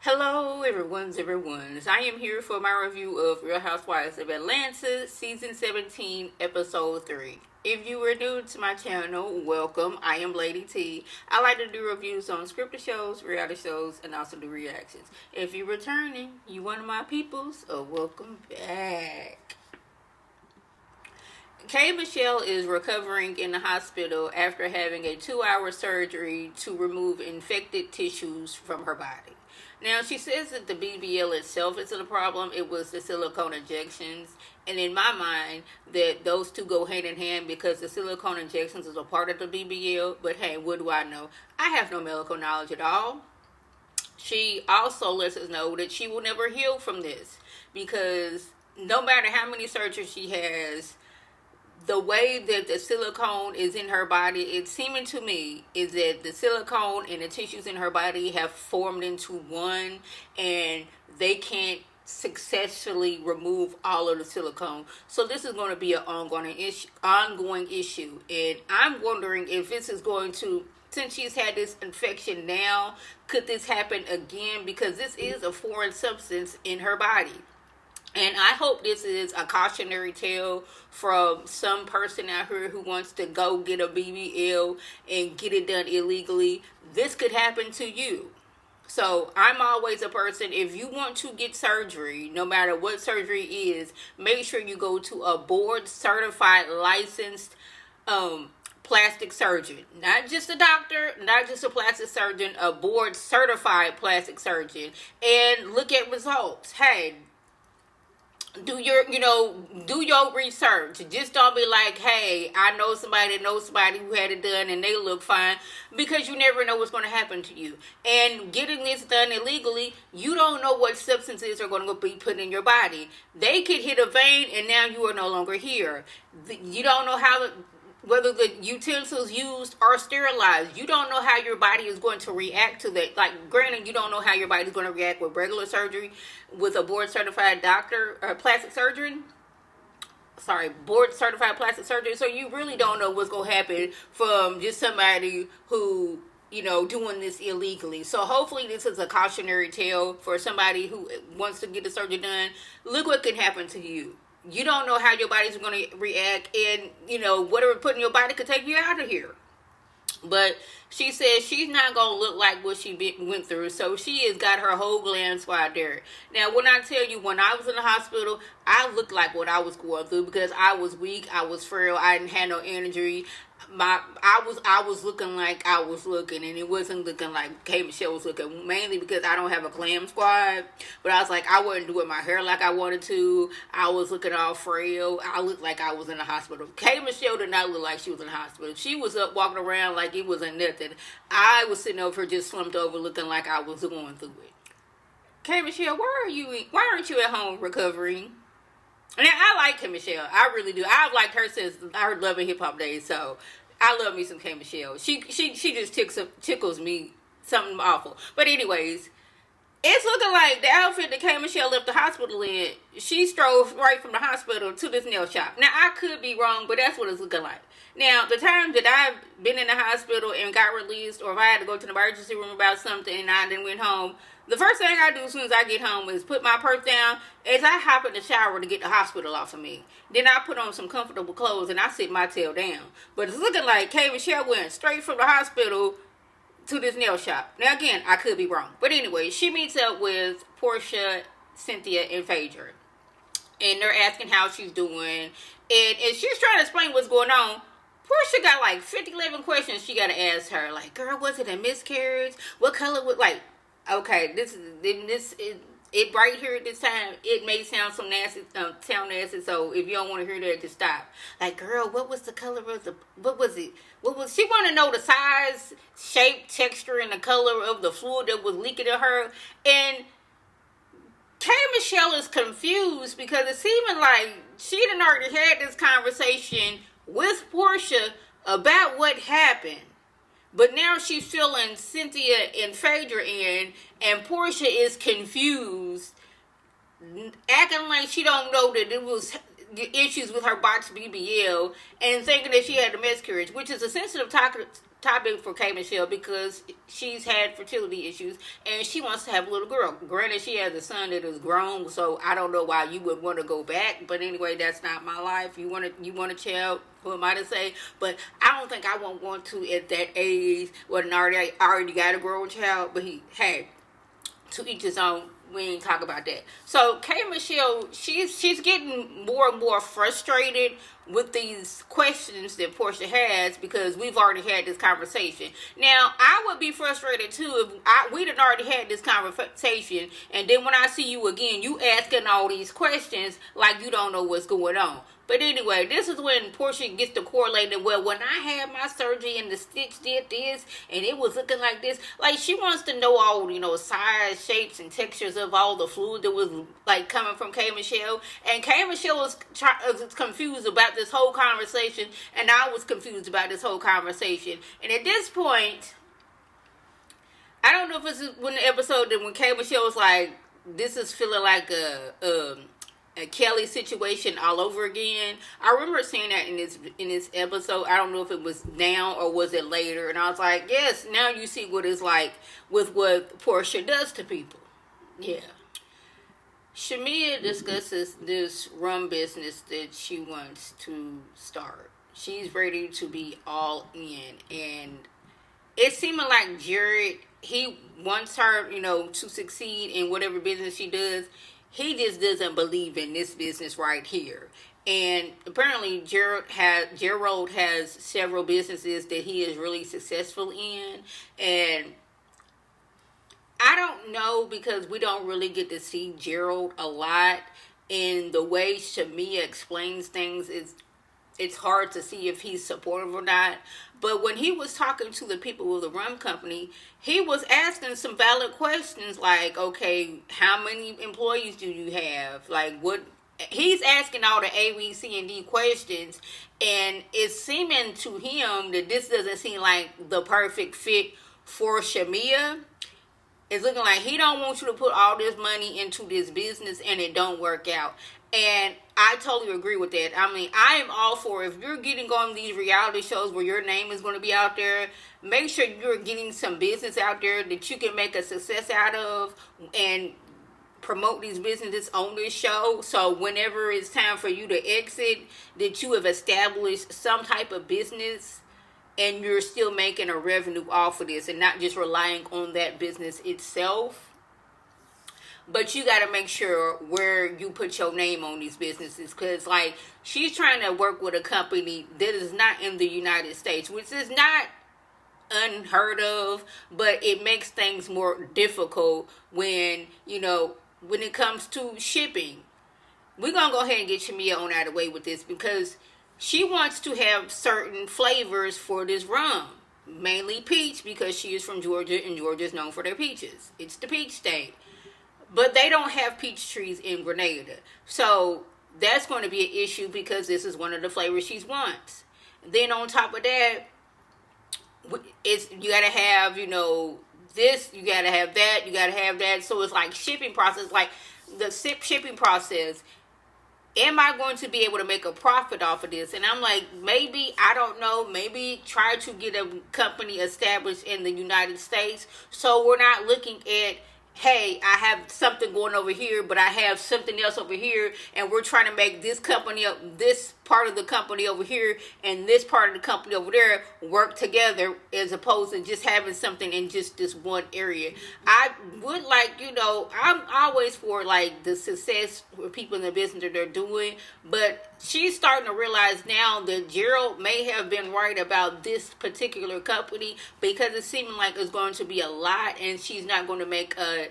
Hello, everyone's. I am here for my review of Real Housewives of Atlanta, Season 17, Episode 3. If you are new to my channel, welcome. I am Lady T. I like to do reviews on scripted shows, reality shows, and also do reactions. If you're returning, you one of my peoples, welcome back. K. Michelle is recovering in the hospital after having a 2-hour surgery to remove infected tissues from her body. Now, she says that the BBL itself isn't a problem. It was the silicone injections. And in my mind, that those two go hand in hand because the silicone injections is a part of the BBL. But hey, what do I know? I have no medical knowledge at all. She also lets us know that she will never heal from this because no matter how many surgeries she has, the way that the silicone is in her body, it's seeming to me is that the silicone and the tissues in her body have formed into one, and they can't successfully remove all of the silicone. So this is going to be an ongoing issue, and I'm wondering if this is going to, since she's had this infection now, could this happen again? Because this is a foreign substance in her body. And I hope this is a cautionary tale from some person out here who wants to go get a BBL and get it done illegally. This could happen to you. So I'm always a person, if you want to get surgery, no matter what surgery is, make sure you go to a board certified licensed plastic surgeon. Not just a doctor, not just a plastic surgeon, a board certified plastic surgeon. And look at results. Hey, do your research. Just don't be like, hey, I know somebody that knows somebody who had it done and they look fine, because you never know what's going to happen to you. And getting this done illegally, you don't know what substances are going to be put in your body. They could hit a vein and now you are no longer here. You don't know whether the utensils used are sterilized. You don't know how your body is going to react to that. Like, granted, you don't know how your body is going to react with regular surgery, with a board-certified doctor or plastic surgeon. Board-certified plastic surgeon. So you really don't know what's going to happen from just somebody who, doing this illegally. So hopefully this is a cautionary tale for somebody who wants to get the surgery done. Look what can happen to you. You don't know how your body's going to react, and, whatever put in your body could take you out of here. But she says she's not going to look like what she went through, so she has got her whole glam squad there. Now, when I tell you, when I was in the hospital, I looked like what I was going through because I was weak, I was frail, I didn't have no energy. I was looking like I was looking, and it wasn't looking like K. Michelle was looking, mainly because I don't have a glam squad. But I was like, I wasn't doing my hair like I wanted to. I was looking all frail. I looked like I was in the hospital. K. Michelle did not look like she was in the hospital. She was up walking around like it wasn't nothing. I was sitting over just slumped over looking like I was going through it. K. Michelle, why aren't you at home recovering? Now, I like K. Michelle. I really do. I've liked her since our Love and Hip Hop days, so I love me some K. Michelle. She just tickles me something awful. But anyways, it's looking like the outfit that K. Michelle left the hospital in, she strode right from the hospital to this nail shop. Now, I could be wrong, but that's what it's looking like. Now, the times that I've been in the hospital and got released, or if I had to go to the emergency room about something and I then went home, the first thing I do as soon as I get home is put my purse down as I hop in the shower to get the hospital off of me. Then I put on some comfortable clothes and I sit my tail down. But it's looking like K. Michelle went straight from the hospital to this nail shop. Now, again, I could be wrong. But anyway, she meets up with Portia, Cynthia, and Phaedra. And they're asking how she's doing. And she's trying to explain what's going on. Portia got like 11 questions she got to ask her. Like, girl, was it a miscarriage? What color was, like, okay, this it right here at this time, it may sound some nasty, so if you don't want to hear that, just stop. Like, girl, what was the color of what was it? She want to know the size, shape, texture, and the color of the fluid that was leaking to her. And K. Michelle is confused because it's seeming like she done already had this conversation with Portia about what happened. But now she's filling Cynthia and Phaedra in, and Portia is confused, acting like she don't know that it was issues with her botched BBL, and thinking that she had a miscarriage, which is a sensitive topic topic for K Michelle because she's had fertility issues and she wants to have a little girl. Granted, she has a son that is grown, so I don't know why you would want to go back. But anyway, that's not my life. You want a child? Who am I to say? But I don't think I won't want to at that age when I already got a grown child. But hey, to each his own. We ain't talk about that. So K Michelle, she's getting more and more frustrated with these questions that Portia has because we've already had this conversation. Now I would be frustrated too if we done already had this conversation, and then when I see you again, you asking all these questions like you don't know what's going on. But anyway, this is when Portia gets to correlating, well, when I had my surgery and the stitch did this and it was looking like this. Like, she wants to know all, size, shapes, and textures of all the fluid that was, like, coming from K Michelle. And K Michelle was confused about this whole conversation, and I was confused about this whole conversation. And at this point, I don't know if it's when the episode that when K Michelle was like, this is feeling like a Kelly situation all over again. I remember seeing that in this episode. I don't know if it was now or was it later. And I was like, yes, now you see what it's like with what Portia does to people. Yeah. Shamia discusses this rum business that she wants to start. She's ready to be all in. And it's seeming like Jared, he wants her, to succeed in whatever business she does. He just doesn't believe in this business right here. And apparently Gerald has several businesses that he is really successful in. And I don't know because we don't really get to see Gerald a lot. And the way Shamia explains things it's hard to see if he's supportive or not. But when he was talking to the people of the rum company, he was asking some valid questions like, okay, how many employees do you have? Like, what? He's asking all the A, B, C, and D questions. And it's seeming to him that this doesn't seem like the perfect fit for Shamia. It's looking like he don't want you to put all this money into this business and it don't work out. And I totally agree with that. I mean, I am all for if you're getting on these reality shows where your name is going to be out there, make sure you're getting some business out there that you can make a success out of and promote these businesses on this show. So whenever it's time for you to exit, that you have established some type of business and you're still making a revenue off of this and not just relying on that business itself. But you got to make sure where you put your name on these businesses. Because, like, she's trying to work with a company that is not in the United States. Which is not unheard of. But it makes things more difficult when, when it comes to shipping. We're going to go ahead and get Shamia on out of the way with this. Because she wants to have certain flavors for this rum. Mainly peach. Because she is from Georgia. And Georgia is known for their peaches. It's the peach state. But they don't have peach trees in Grenada. So that's going to be an issue because this is one of the flavors she wants. Then on top of that, you got to have, this, you got to have that, you got to have that. So it's like shipping process, like the shipping process. Am I going to be able to make a profit off of this? And I'm like, maybe, I don't know, maybe try to get a company established in the United States. So we're not looking at, hey, I have something going over here, but I have something else over here, and we're trying to make this company up, this part of the company over here, and this part of the company over there work together, as opposed to just having something in just this one area. I would like, I'm always for, like, the success for people in the business that they're doing, but she's starting to realize now that Gerald may have been right about this particular company because it's seeming like it's going to be a lot, and she's not going to make a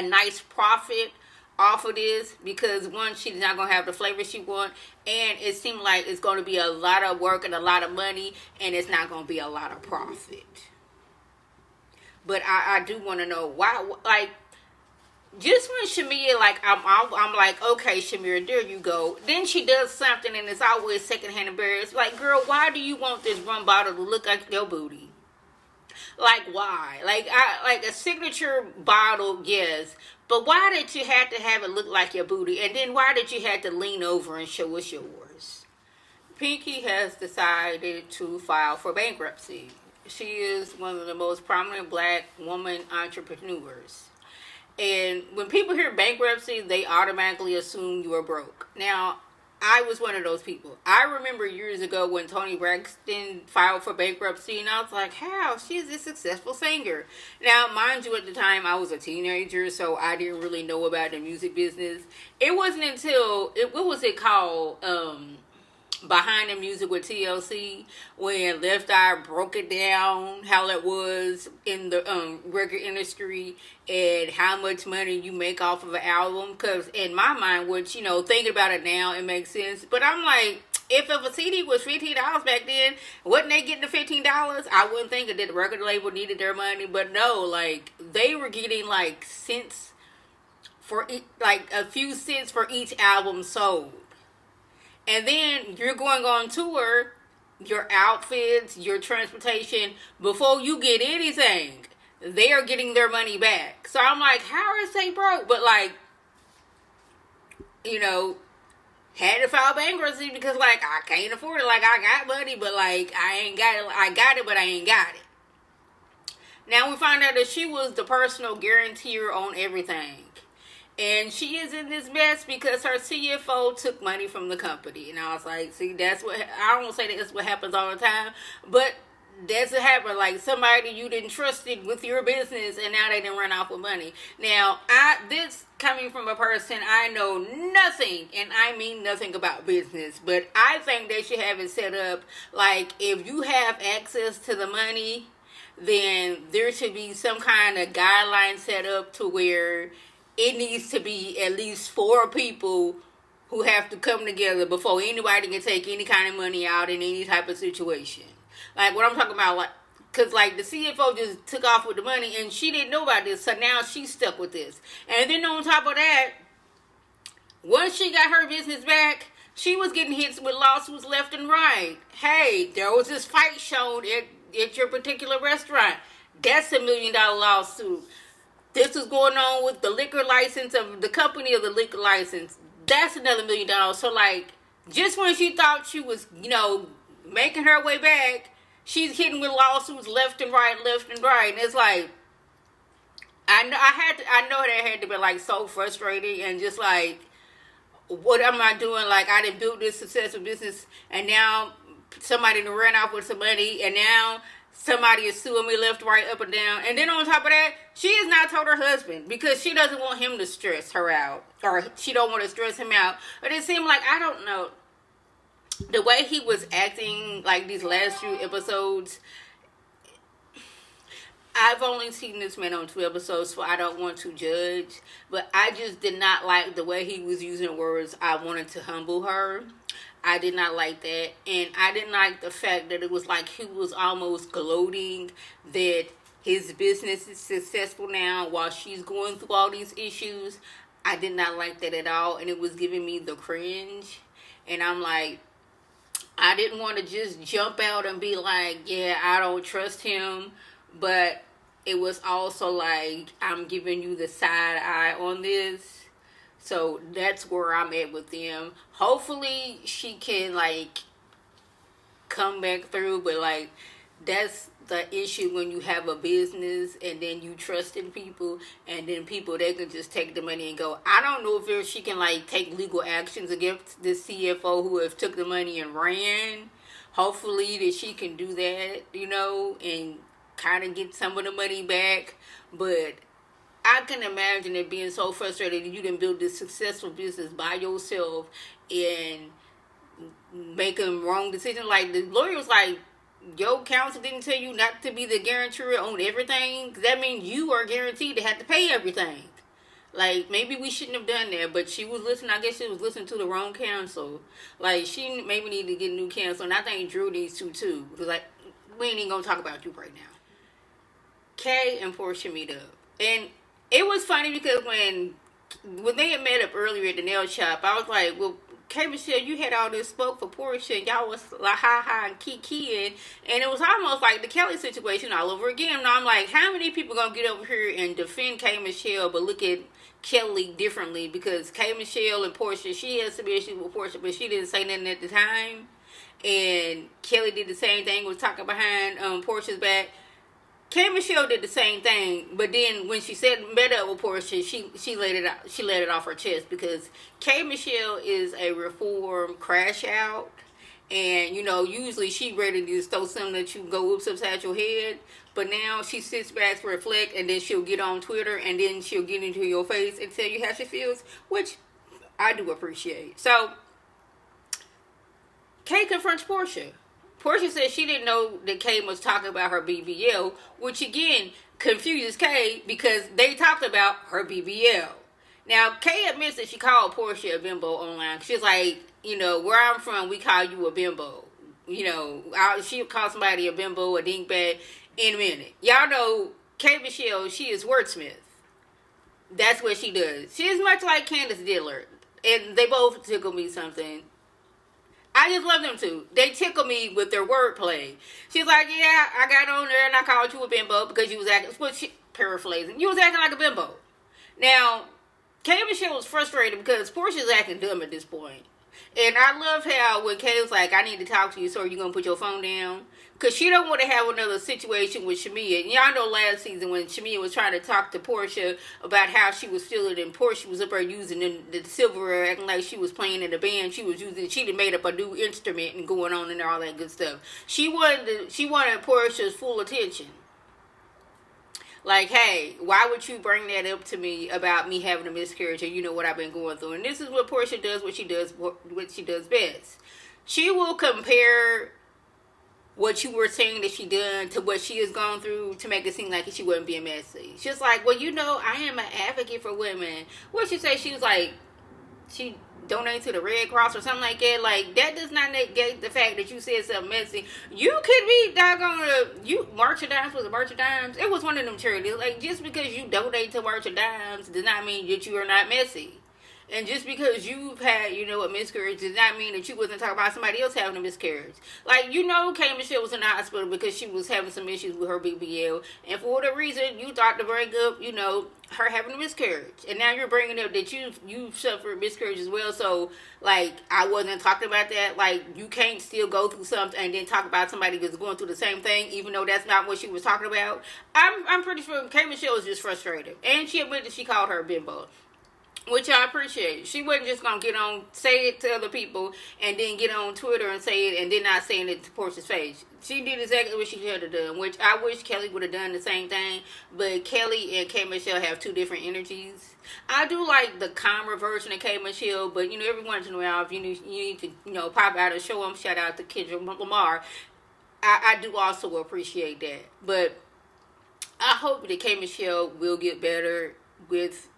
nice profit off of this because one, she's not going to have the flavor she wants, and it seems like it's going to be a lot of work and a lot of money, and it's not going to be a lot of profit. But I do want to know why, like, just when Shamia, like, I'm like, okay, Shamira, there you go. Then she does something and it's always secondhand embarrassed. Like, girl, why do you want this rum bottle to look like your booty? Like, why? Like a signature bottle, yes. But why did you have to have it look like your booty? And then why did you have to lean over and show us yours? Pinky has decided to file for bankruptcy. She is one of the most prominent black woman entrepreneurs. And when people hear bankruptcy, they automatically assume you are broke. Now, I was one of those people. I remember years ago when Toni Braxton filed for bankruptcy, and I was like, how? She's a successful singer. Now, mind you, at the time, I was a teenager, so I didn't really know about the music business. It wasn't until, what was it called? Behind the Music with TLC, when Left Eye broke it down how it was in the record industry and how much money you make off of an album. Because in my mind, which, thinking about it now, it makes sense. But I'm like, if a CD was $15 back then, wasn't they getting the $15? I wouldn't think that the record label needed their money. But no, like, they were getting like cents for like a few cents for each album sold. And then you're going on tour, your outfits, your transportation, before you get anything, they are getting their money back. So I'm like, how is they broke? But like, had to file bankruptcy because like, I can't afford it. Like, I got money, but like, I ain't got it. I got it, but I ain't got it. Now we find out that she was the personal guarantor on everything. And she is in this mess because her CFO took money from the company. And I was like, see, that's what, I don't say that's what happens all the time, but that's what happened. Like, somebody you didn't trust it with your business, and now they didn't run off with money. Now, this coming from a person, I know nothing, and I mean nothing about business, but I think they should have it set up, like, if you have access to the money, then there should be some kind of guideline set up to where it needs to be at least 4 people who have to come together before anybody can take any kind of money out in any type of situation. Like, what I'm talking about, like, because, like, the CFO just took off with the money, and she didn't know about this, so now she's stuck with this. And then on top of that, once she got her business back, she was getting hit with lawsuits left and right. Hey, there was this fight shown at your particular restaurant. That's $1 million lawsuit. This is going on with the liquor license of the company of the liquor license. That's another $1 million. So, like, just when she thought she was, making her way back, she's hitting with lawsuits left and right. And it's like, I know that had to be, like, so frustrating and just, like, what am I doing? Like, I done built this successful business, and now somebody done ran off with some money, and now somebody is suing me left, right, up, and down. And then on top of that, she has not told her husband because she doesn't want him to stress her out. Or she don't want to stress him out. But it seemed like, I don't know, the way he was acting like these last few episodes, I've only seen this man on 2 episodes, so I don't want to judge. But I just did not like the way he was using words, I wanted to humble her. I did not like that. And I didn't like the fact that it was like he was almost gloating that his business is successful now while she's going through all these issues. I did not like that at all. And it was giving me the cringe. And I'm like, I didn't want to just jump out and be like, yeah, I don't trust him. But it was also like, I'm giving you the side eye on this. So that's where I'm at with them. Hopefully she can, like, come back through. But, like, that's the issue when you have a business and then you trust in people. And then people, they can just take the money and go. I don't know if she can, like, take legal actions against the CFO who have took the money and ran. Hopefully that she can do that, and kind of get some of the money back. But I can imagine it being so frustrated that you didn't build this successful business by yourself and making wrong decisions. Like, the lawyer was like, your counsel didn't tell you not to be the guarantor on everything. That means you are guaranteed to have to pay everything. Like, maybe we shouldn't have done that, but she was listening. I guess she was listening to the wrong counsel. Like, she maybe need to get a new counsel, and I think Drew needs to too. Because, like, we ain't even gonna talk about you right now. Kay and Portia meet up, and it was funny because when they had met up earlier at the nail shop, I was like, well, Kay Michelle, you had all this smoke for Portia, and y'all was like ha and kiki, and it was almost like the Kelly situation all over again. And I'm like, how many people gonna get over here and defend Kay Michelle but look at Kelly differently? Because Kay Michelle and Portia, she has some issues with Portia, but she didn't say nothing at the time. and Kelly did the same thing, was talking behind Portia's back. K Michelle did the same thing, but then when she met up with Portia, she let it out. She let it off her chest because K Michelle is a reformed crash out, and usually she ready to just throw something that you go oops upside your head. But now she sits back to reflect, and then she'll get on Twitter, and then she'll get into your face and tell you how she feels, which I do appreciate. So Kay confronts Portia. Portia said she didn't know that Kay was talking about her BBL, which again confuses Kay because they talked about her BBL. Now, Kay admits that she called Portia a bimbo online. She's like, where I'm from, we call you a bimbo. She'll call somebody a bimbo, a dinkbag in a minute. Y'all know Kay Michelle, she is wordsmith. That's what she does. She is much like Candace Dillard. And they both tickle me something. I just love them too. They tickle me with their wordplay. She's like, yeah, I got on there and I called you a bimbo because you was acting, well, paraphrasing, you was acting like a bimbo. Now, Kay Michelle was frustrated because Portia's acting dumb at this point. And I love how when Kay was like, I need to talk to you, so are you going to put your phone down? Because she don't want to have another situation with Shamia. And y'all know last season when Shamia was trying to talk to Portia about how she was feeling, and Portia was up there using the silverware, acting like she was playing in a band. She done made up a new instrument and going on and all that good stuff. She wanted Portia's full attention. Like, hey, why would you bring that up to me about me having a miscarriage and you know what I've been going through? And this is what Portia does, what she does best. She will compare what you were saying that she done to what she has gone through to make it seem like she wasn't being messy. She's like, well, I am an advocate for women. What she say? She was like, she donate to the Red Cross or something like that. Like, that does not negate the fact that you said something messy. You could be doggone March of Dimes. Was it March of Dimes? It was one of them charities. Like, just because you donate to March of Dimes does not mean that you are not messy. And just because you've had, a miscarriage does not mean that you wasn't talking about somebody else having a miscarriage. Like, Kay Michelle was in the hospital because she was having some issues with her BBL. And for whatever reason, you thought to bring up, her having a miscarriage. And now you're bringing up that you've suffered miscarriage as well. So, like, I wasn't talking about that. Like, you can't still go through something and then talk about somebody that's going through the same thing, even though that's not what she was talking about. I'm pretty sure Kay Michelle was just frustrated. And she admitted she called her a bimbo, which I appreciate. She wasn't just going to get on, say it to other people, and then get on Twitter and say it, and then not saying it to Portia's face. She did exactly what she should have done, which I wish Kelly would have done the same thing, but Kelly and K Michelle have two different energies. I do like the calmer version of K Michelle, but, every once in a while, if you need to, pop out and show them, shout out to Kendrick Lamar, I do also appreciate that. But I hope that K Michelle will get better with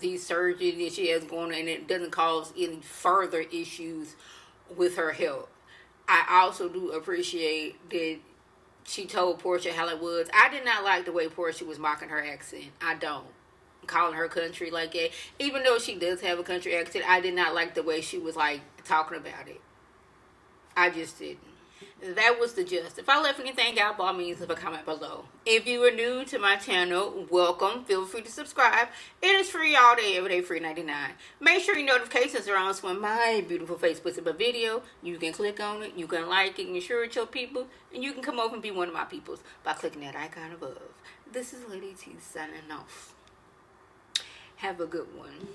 these surgeries that she has going on, and it doesn't cause any further issues with her health. I also do appreciate that she told Portia how it was. I did not like the way Portia was mocking her accent. I don't. Calling her country like that. Even though she does have a country accent, I did not like the way she was like talking about it. I just didn't. That was the gist. If I left anything out, by all means, leave a comment below. If you are new to my channel, welcome. Feel free to subscribe. It is free all day, every day, free 99. Make sure your notifications are on so when my beautiful face puts up a video, you can click on it, you can like it, and share it to your people, and you can come over and be one of my peoples by clicking that icon above. This is Lady T signing off. Have a good one.